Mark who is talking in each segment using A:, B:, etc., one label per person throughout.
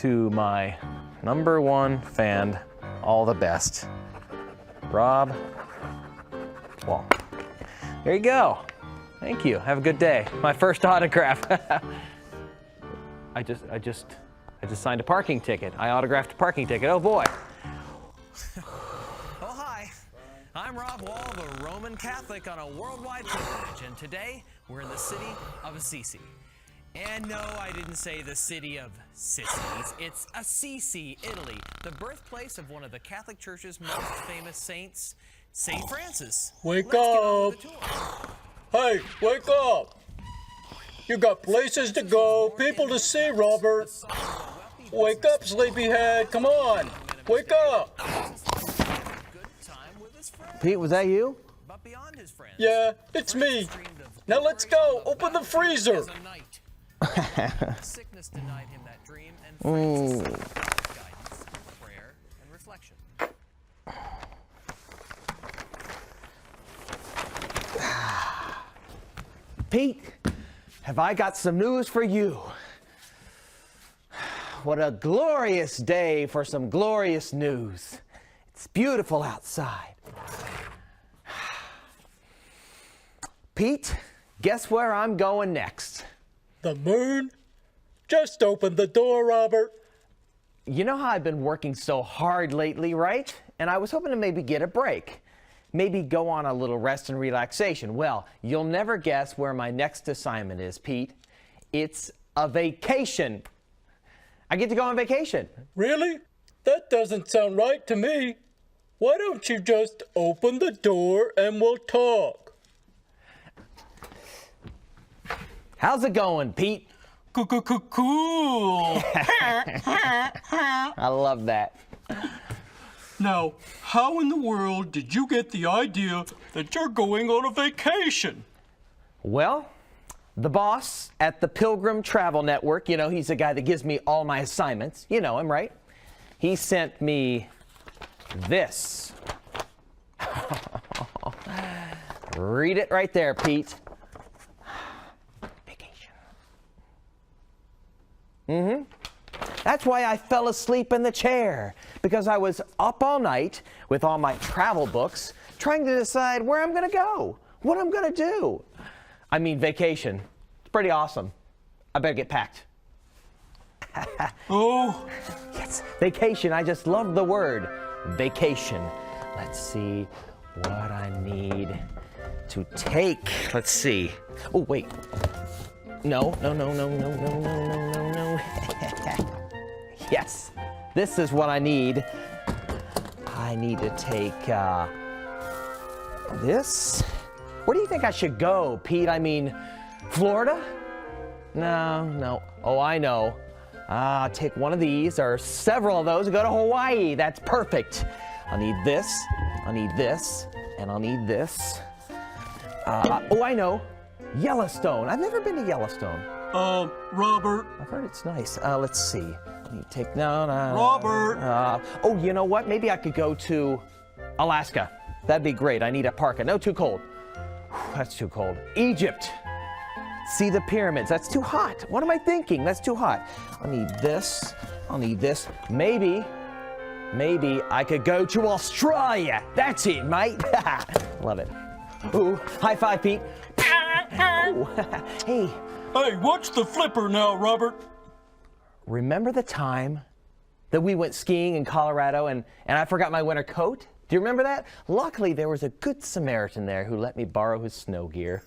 A: to my #1 fan, all the best, Rob Wall. There you go. Thank you. Have a good day. My first autograph. I just signed a parking ticket. I autographed a parking ticket. Oh boy. Oh hi. I'm Rob Wall, the Roman Catholic on a worldwide pilgrimage, and today we're in the city of Assisi. And no, I didn't say the city of sissies. It's Assisi, Italy, the birthplace of one of the Catholic Church's most famous saints, Saint Francis.
B: Wake up! Hey, wake up! You got places to go, people to see, Robert. Wake up, sleepyhead, come on! Wake up!
A: Pete, was that you?
B: Yeah, it's me. Now let's go, open the freezer.
A: Sickness denied him that dream, and Francis guidance, prayer, and reflection. Pete, have I got some news for you? What a glorious day for some glorious news. It's beautiful outside. Pete, guess where I'm going next?
B: The moon? Just open the door, Robert.
A: You know how I've been working so hard lately, right? And I was hoping to maybe get a break. Maybe go on a little rest and relaxation. Well, you'll never guess where my next assignment is, Pete. It's a vacation. I get to go on vacation.
B: Really? That doesn't sound right to me. Why don't you just open the door and we'll talk?
A: How's it going, Pete?
B: Cool.
A: I love that.
B: Now, how in the world did you get the idea that you're going on a vacation?
A: Well, the boss at the Pilgrim Travel Network, you know, he's the guy that gives me all my assignments. You know him, right? He sent me this. Read it right there, Pete. That's why I fell asleep in the chair, because I was up all night with all my travel books trying to decide where I'm going to go, what I'm going to do. I mean, vacation. It's pretty awesome. I better get packed.
B: Oh.
A: Yes, vacation. I just love the word vacation. Let's see what I need to take. Let's see. Oh, wait. No. Yes, this is what I need. I need to take this. Where do you think I should go, Pete? I mean, Florida? No. Oh, I know. I'll take one of these or several of those and go to Hawaii. That's perfect. I'll need this, I'll need this, and I'll need this. Oh, I know. Yellowstone. I've never been to Yellowstone.
B: Robert.
A: I've heard it's nice. Let's see. Let me take no.
B: Robert.
A: Oh, you know what? Maybe I could go to Alaska. That'd be great. I need a parka. No, too cold. Whew, that's too cold. Egypt. See the pyramids. That's too hot. What am I thinking? That's too hot. I'll need this. I'll need this. Maybe I could go to Australia. That's it, mate. Love it. Ooh, high five, Pete. Ooh. Hey.
B: Hey, watch the flipper now, Robert.
A: Remember the time that we went skiing in Colorado and I forgot my winter coat? Do you remember that? Luckily, there was a good Samaritan there who let me borrow his snow gear.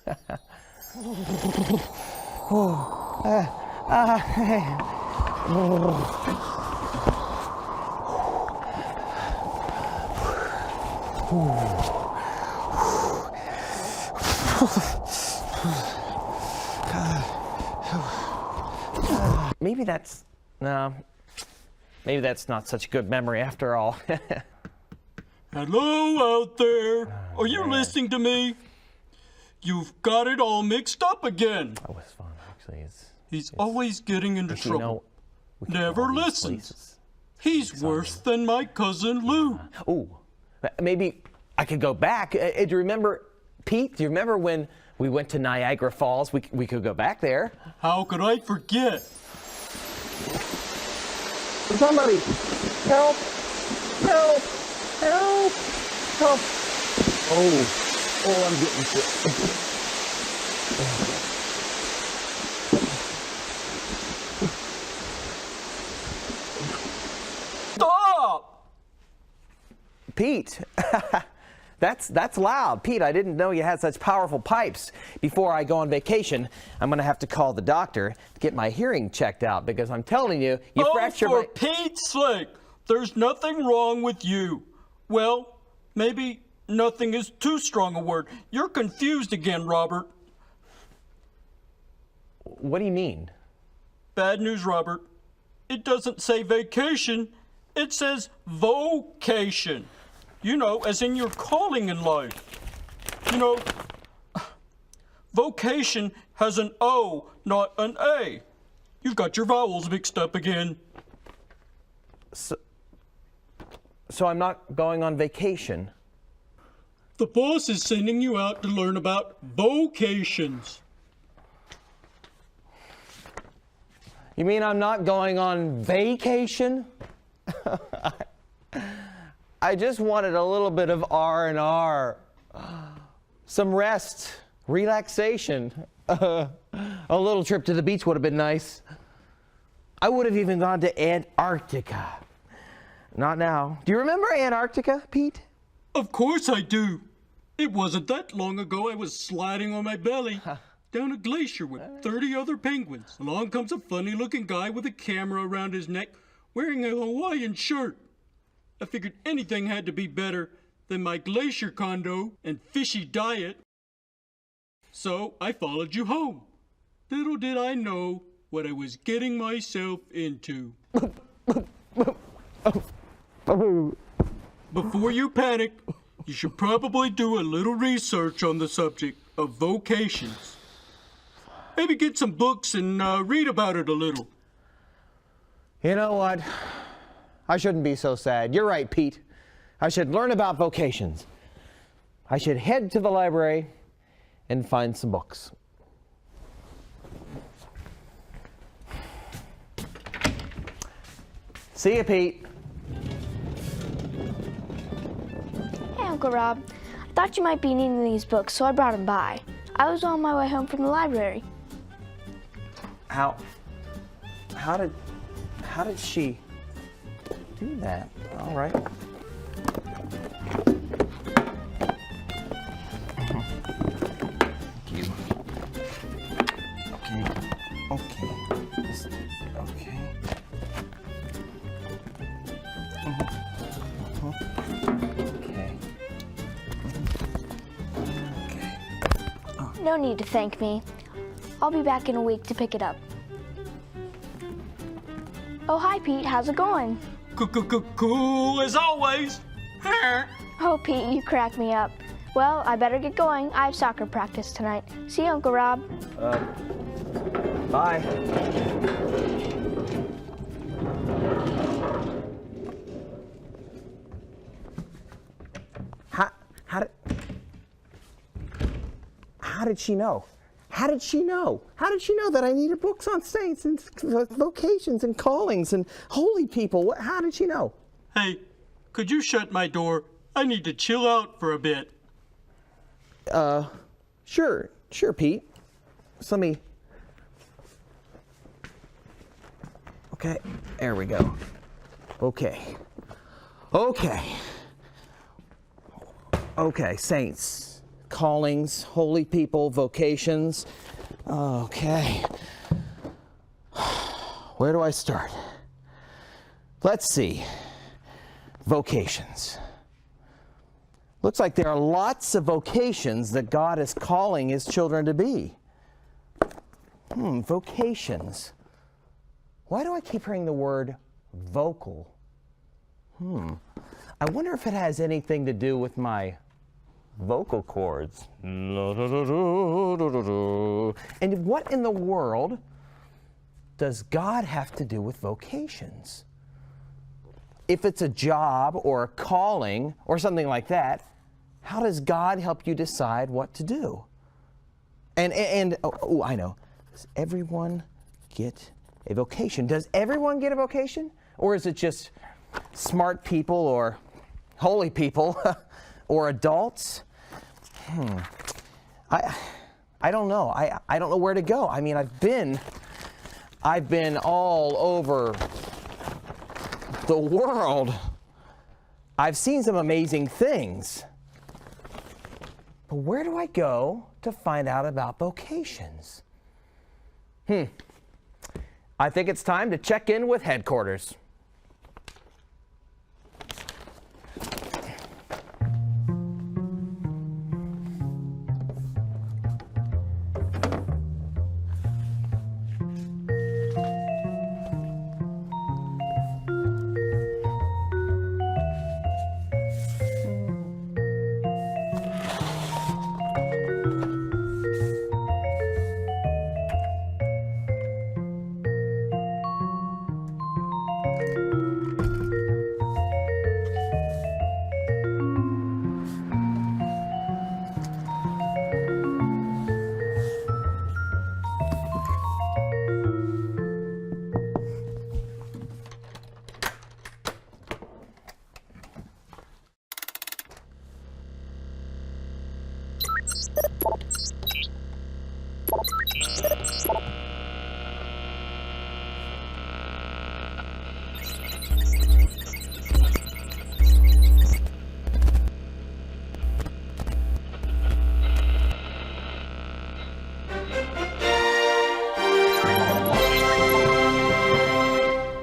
A: Maybe that's not such a good memory after all.
B: Hello out there. Are you listening to me? You've got it all mixed up again.
A: That was fun, actually.
B: He's always getting into trouble. Never listens.
A: Places.
B: He's worse than my cousin Lou.
A: Maybe I could go back. Do you remember, Pete? Do you remember when we went to Niagara Falls? We could go back there.
B: How could I forget?
A: somebody. Help. Help. Help. Help. Oh, I'm getting sick.
B: Stop!
A: Pete, that's loud. Pete, I didn't know you had such powerful pipes. Before I go on vacation, I'm going to have to call the doctor to get my hearing checked out because I'm telling you, you fractured
B: for
A: my...
B: Pete's sake, there's nothing wrong with you. Well, maybe nothing is too strong a word. You're confused again, Robert.
A: What do you mean?
B: Bad news, Robert. It doesn't say vacation. It says vocation. You know, as in your calling in life. You know, vocation has an O, not an A. You've got your vowels mixed up again.
A: So I'm not going on vacation.
B: The boss is sending you out to learn about vocations.
A: You mean I'm not going on vacation? I just wanted a little bit of R&R. Some rest, relaxation. A little trip to the beach would have been nice. I would have even gone to Antarctica. Not now. Do you remember Antarctica, Pete?
B: Of course I do. It wasn't that long ago I was sliding on my belly down a glacier with 30 other penguins. Along comes a funny-looking guy with a camera around his neck wearing a Hawaiian shirt. I figured anything had to be better than my glacier condo and fishy diet. So I followed you home. Little did I know what I was getting myself into. Before you panic, you should probably do a little research on the subject of vocations. Maybe get some books and read about it a little.
A: You know what? I shouldn't be so sad. You're right, Pete. I should learn about vocations. I should head to the library and find some books. See you, Pete.
C: Hey, Uncle Rob. I thought you might be needing these books, so I brought them by. I was on my way home from the library.
A: How did she do that? All right. Thank you. Okay. Okay. Okay.
C: No need to thank me. I'll be back in a week to pick it up. Oh, hi, Pete. How's it going?
B: Cool as always.
C: Oh, Pete, you crack me up. Well, I better get going. I have soccer practice tonight. See you, Uncle Rob.
A: Bye. How did she know? How did she know? How did she know that I needed books on saints and vocations and callings and holy people? How did she know?
B: Hey, could you shut my door? I need to chill out for a bit.
A: Sure, Pete. So let me... Okay, there we go. Okay, saints, callings, holy people, vocations. Okay. Where do I start? Let's see. Vocations. Looks like there are lots of vocations that God is calling His children to be. Vocations. Why do I keep hearing the word vocal? I wonder if it has anything to do with my vocal cords. And what in the world does God have to do with vocations? If it's a job or a calling or something like that, how does God help you decide what to do? And I know. Does everyone get a vocation? Does everyone get a vocation? Or is it just smart people or holy people or adults? I don't know. I don't know where to go. I mean, I've been all over the world. I've seen some amazing things. But where do I go to find out about vocations? I think it's time to check in with headquarters.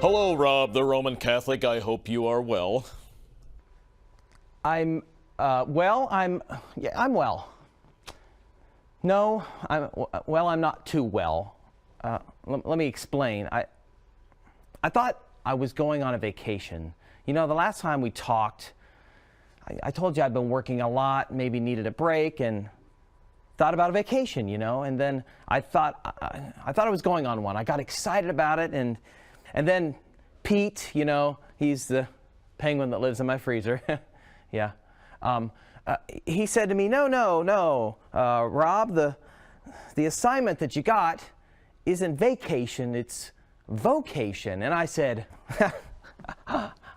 D: Hello, Rob, the Roman Catholic. I hope you are well.
A: I'm well. No, I'm not too well. Let me explain. I thought I was going on a vacation. You know, the last time we talked, I told you I'd been working a lot, maybe needed a break, and thought about a vacation, you know, and then I thought I was going on one. I got excited about it, and then Pete, you know, he's the penguin that lives in my freezer. Yeah. He said to me, no, Rob, the assignment that you got isn't vacation, it's vocation. And I said,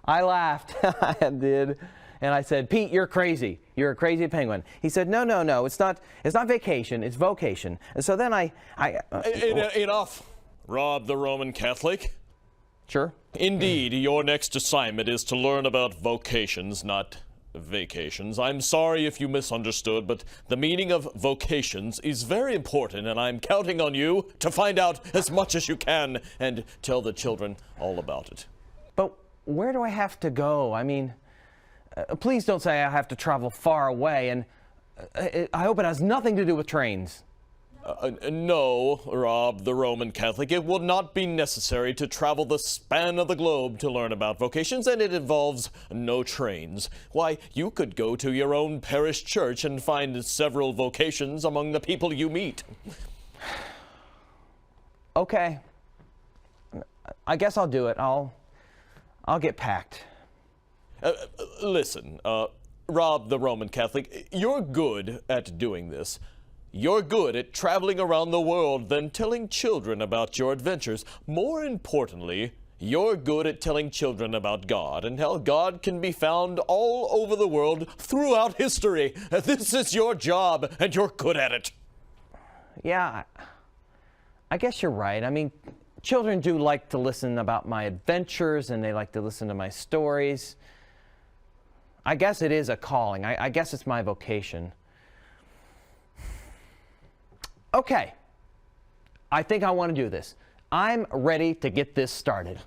A: I laughed, I did. And I said, Pete, you're crazy. You're a crazy penguin. He said, no, it's not vacation, it's vocation. And so then
D: Enough, Rob, the Roman Catholic.
A: Sure.
D: Indeed, your next assignment is to learn about vocations, not vacations. I'm sorry if you misunderstood, but the meaning of vocations is very important, and I'm counting on you to find out as much as you can and tell the children all about it.
A: But where do I have to go? I mean, please don't say I have to travel far away, and I hope it has nothing to do with trains.
D: No, Rob, the Roman Catholic. It will not be necessary to travel the span of the globe to learn about vocations, and it involves no trains. Why, you could go to your own parish church and find several vocations among the people you meet.
A: Okay. I guess I'll do it. I'll get packed.
D: Listen, Rob, the Roman Catholic, you're good at doing this. You're good at traveling around the world, then telling children about your adventures. More importantly, you're good at telling children about God and how God can be found all over the world throughout history. This is your job, and you're good at it.
A: Yeah, I guess you're right. I mean, children do like to listen about my adventures, and they like to listen to my stories. I guess it is a calling. I guess it's my vocation. Okay, I think I want to do this. I'm ready to get this started.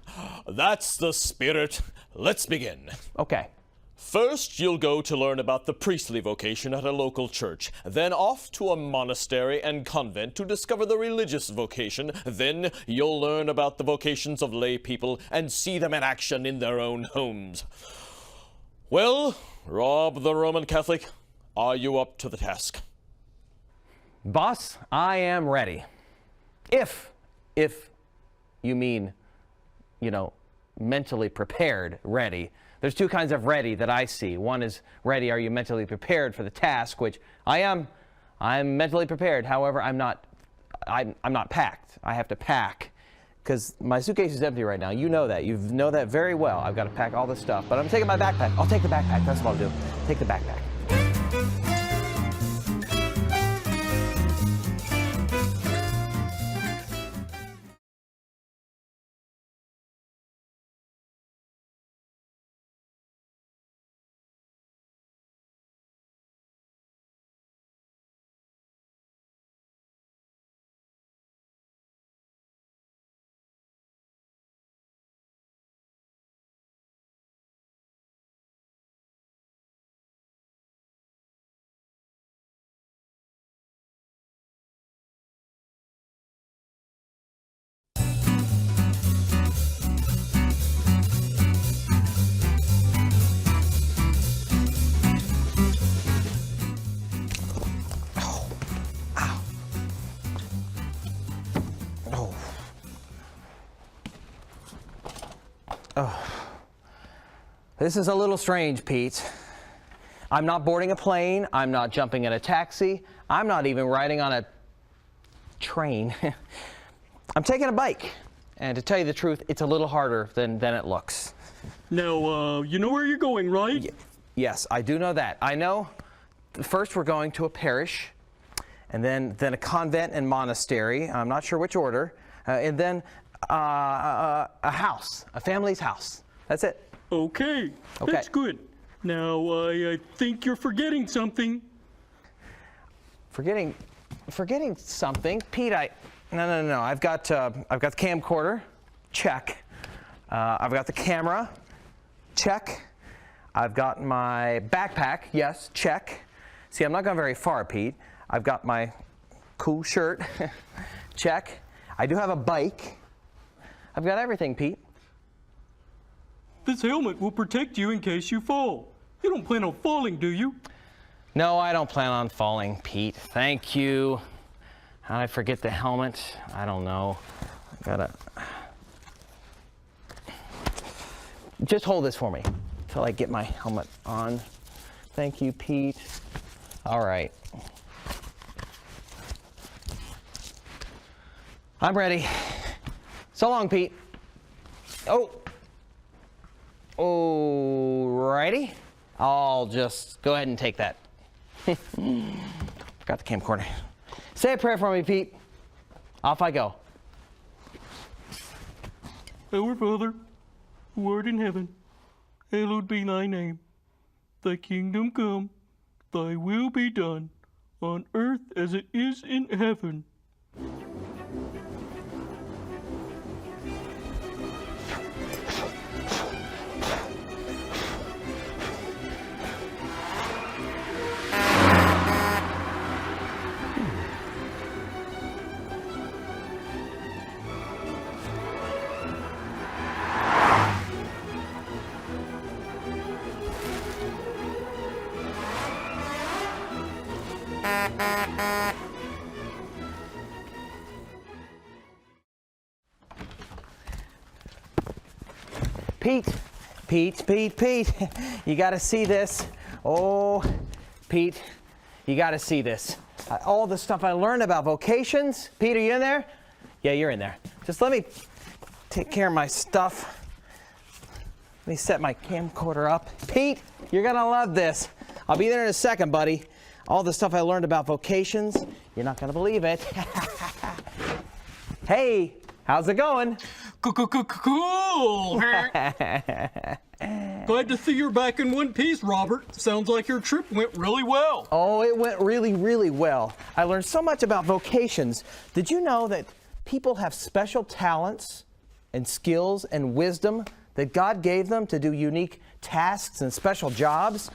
D: That's the spirit. Let's begin.
A: Okay.
D: First, you'll go to learn about the priestly vocation at a local church. Then off to a monastery and convent to discover the religious vocation. Then you'll learn about the vocations of lay people and see them in action in their own homes. Well, Rob the Roman Catholic, are you up to the task?
A: Boss, I am ready. If you mean, you know, mentally prepared, ready. There's two kinds of ready that I see. One is ready, are you mentally prepared for the task, which I am. I'm mentally prepared. However, I'm not packed. I have to pack. because my suitcase is empty right now. You know that. You know that very well. I've got to pack all this stuff, but I'm taking my backpack. I'll take the backpack. That's what I'll do. Take the backpack. This is a little strange, Pete. I'm not boarding a plane. I'm not jumping in a taxi. I'm not even riding on a train. I'm taking a bike. And to tell you the truth, it's a little harder than it looks.
B: Now, you know where you're going, right?
A: Yes, I do know that. I know first we're going to a parish, and then a convent and monastery. I'm not sure which order. And then a house, a family's house. That's it.
B: Okay, that's good. Now, I think you're forgetting something.
A: Forgetting something, Pete. No. I've got the camcorder, check. I've got the camera, check. I've got my backpack, yes, check. See, I'm not going very far, Pete. I've got my cool shirt, check. I do have a bike. I've got everything, Pete.
B: This helmet will protect you in case you fall. You don't plan on falling, do you?
A: No, I don't plan on falling, Pete. Thank you. How'd I forget the helmet? I don't know. I gotta... Just hold this for me until I get my helmet on. Thank you, Pete. All right. I'm ready. So long, Pete. Alrighty. I'll just go ahead and take that. Forgot the camcorder. Say a prayer for me, Pete. Off I go.
B: Our Father, who art in heaven, hallowed be thy name. Thy kingdom come, thy will be done, on earth as it is in heaven.
A: Pete, you gotta see this. Oh, Pete, you gotta see this. All the stuff I learned about vocations. Pete, are you in there? Yeah, you're in there. Just let me take care of my stuff. Let me set my camcorder up. Pete, you're gonna love this. I'll be there in a second, buddy. All the stuff I learned about vocations. You're not gonna believe it. Hey, how's it going?
B: Cool. Glad to see you're back in one piece, Robert. Sounds like your trip went really well.
A: Oh, it went really, really well. I learned so much about vocations. Did you know that people have special talents and skills and wisdom that God gave them to do unique tasks and special jobs?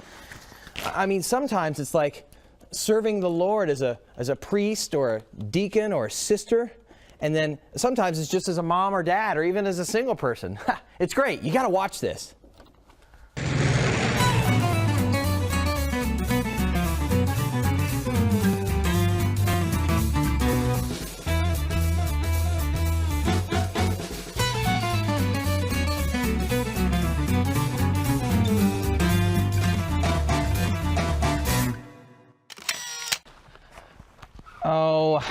A: I mean, sometimes it's like serving the Lord as a priest or a deacon or a sister. And then sometimes it's just as a mom or dad or even as a single person. It's great. You got to watch this. Oh,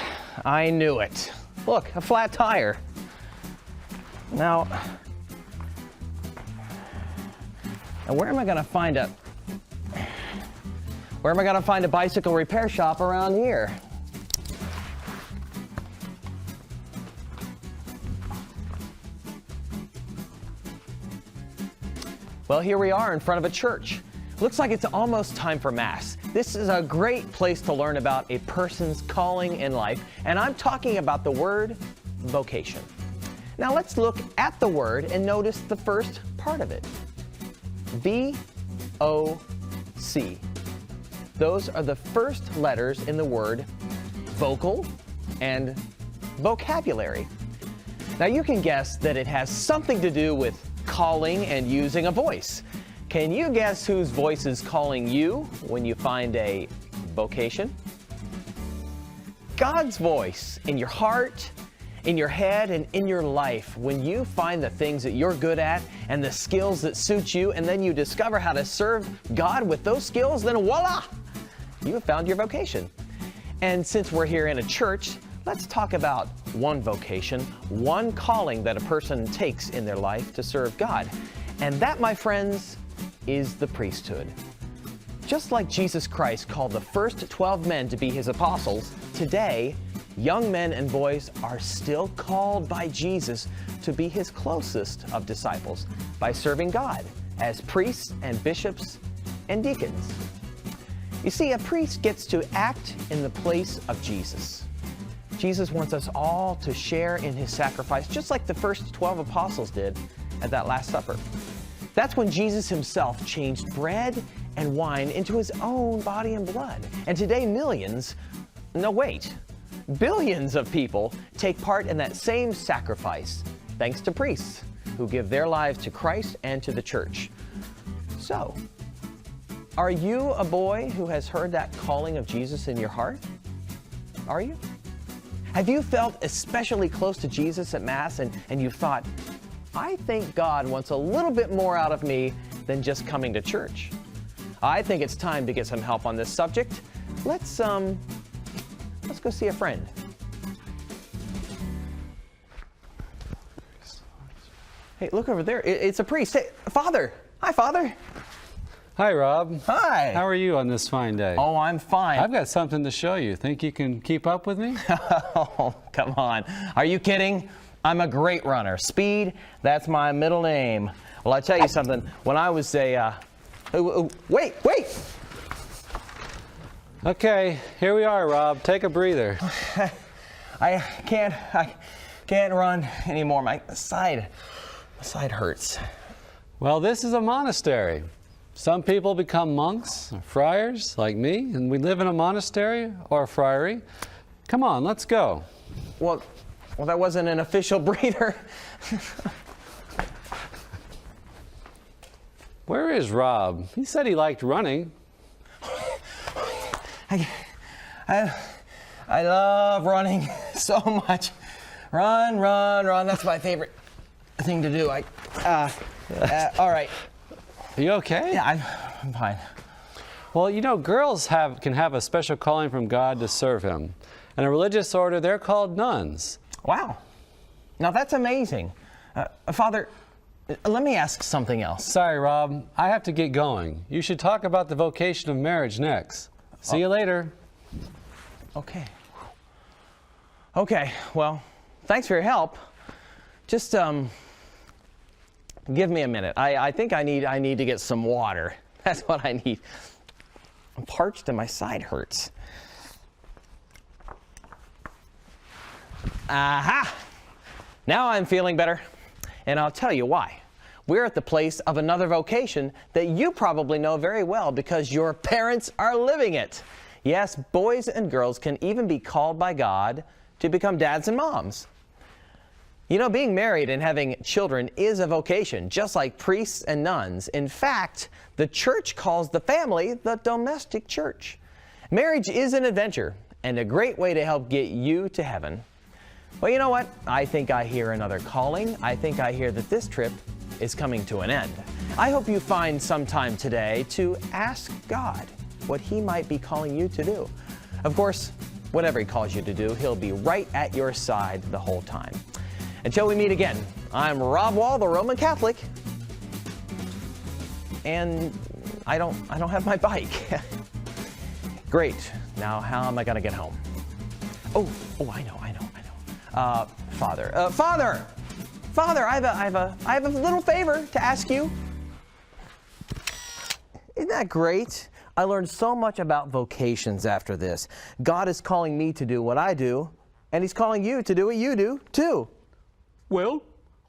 A: I knew it. Look, a flat tire. Now, where am I going to find a bicycle repair shop around here? Well, here we are in front of a church. Looks like it's almost time for Mass. This is a great place to learn about a person's calling in life, and I'm talking about the word vocation. Now let's look at the word and notice the first part of it. V-O-C. Those are the first letters in the word vocal and vocabulary. Now you can guess that it has something to do with calling and using a voice. Can you guess whose voice is calling you when you find a vocation? God's voice in your heart, in your head, and in your life. When you find the things that you're good at and the skills that suit you, and then you discover how to serve God with those skills, then voila! You have found your vocation. And since we're here in a church, let's talk about one vocation, one calling that a person takes in their life to serve God. And that, my friends, is the priesthood. Just like Jesus Christ called the first 12 men to be his apostles, today, young men and boys are still called by Jesus to be his closest of disciples by serving God as priests and bishops and deacons. You see, a priest gets to act in the place of Jesus. Jesus wants us all to share in his sacrifice, just like the first 12 apostles did at that Last Supper. That's when Jesus himself changed bread and wine into his own body and blood. And today billions of people take part in that same sacrifice, thanks to priests who give their lives to Christ and to the church. So, are you a boy who has heard that calling of Jesus in your heart? Are you? Have you felt especially close to Jesus at Mass and you thought, I think God wants a little bit more out of me than just coming to church? I think it's time to get some help on this subject. Let's go see a friend. Hey, look over there. It's a priest. Hey, Father. Hi, Father.
E: Hi, Rob.
A: Hi.
E: How are you on this fine day?
A: Oh, I'm fine.
E: I've got something to show you. Think you can keep up with me?
A: Oh, come on. Are you kidding? I'm a great runner. Speed, that's my middle name. Well, I tell you something. When I was wait!
E: Okay, here we are, Rob. Take a breather.
A: I can't run anymore. My side hurts.
E: Well, this is a monastery. Some people become monks or friars like me, and we live in a monastery or a friary. Come on, let's go.
A: Well, that wasn't an official breather.
E: Where is Rob? He said he liked running.
A: I love running so much. Run. That's my favorite thing to do. All right.
E: Are you okay?
A: Yeah, I'm fine.
E: Well, you know, girls can have a special calling from God to serve him. In a religious order, they're called nuns.
A: Wow. Now that's amazing. Father, let me ask something else.
E: Sorry, Rob. I have to get going. You should talk about the vocation of marriage next. See you later.
A: Okay. Okay, well, thanks for your help. Just give me a minute. I think I need to get some water. That's what I need. I'm parched and my side hurts. Aha! Now I'm feeling better. And I'll tell you why. We're at the place of another vocation that you probably know very well because your parents are living it. Yes, boys and girls can even be called by God to become dads and moms. You know, being married and having children is a vocation, just like priests and nuns. In fact, the church calls the family the domestic church. Marriage is an adventure and a great way to help get you to heaven. Well, you know what? I think I hear another calling. I think I hear that this trip is coming to an end. I hope you find some time today to ask God what he might be calling you to do. Of course, whatever he calls you to do, he'll be right at your side the whole time. Until we meet again, I'm Rob Wall, the Roman Catholic, and I don't have my bike. Great. Now, how am I going to get home? Oh, I know. Father, I have a little favor to ask you. Isn't that great? I learned so much about vocations after this. God is calling me to do what I do, and He's calling you to do what you do, too.
B: Well,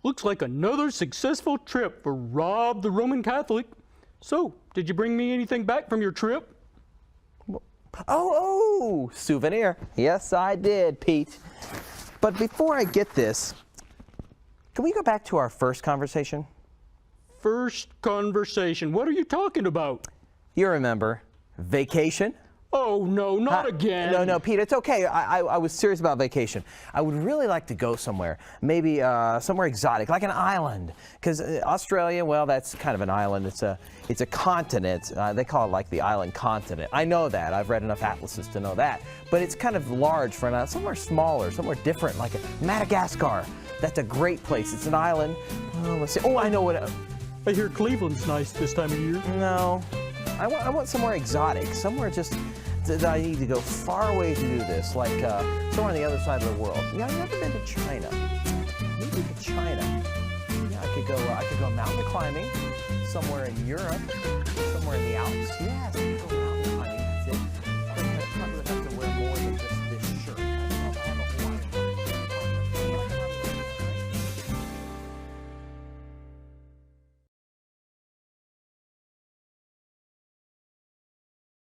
B: looks like another successful trip for Rob the Roman Catholic. So, did you bring me anything back from your trip?
A: Oh, souvenir. Yes, I did, Pete. But before I get this, can we go back to our first conversation?
B: First conversation. What are you talking about?
A: You remember, vacation?
B: Oh, no, not again.
A: No, Pete, it's okay. I was serious about vacation. I would really like to go somewhere, maybe somewhere exotic, like an island. Because Australia, well, that's kind of an island. It's a continent. They call it like the island continent. I know that. I've read enough atlases to know that. But it's kind of large for an island. Somewhere smaller, somewhere different, like Madagascar. That's a great place. It's an island. Oh, let's see. Oh, I know what.
B: I hear Cleveland's nice this time of year.
A: No, I want somewhere exotic, somewhere just that I need to go far away to do this, like somewhere on the other side of the world. Yeah, I've never been to China. Maybe to China. Yeah, I could go mountain climbing somewhere in Europe, somewhere in the Alps. Yes, I could go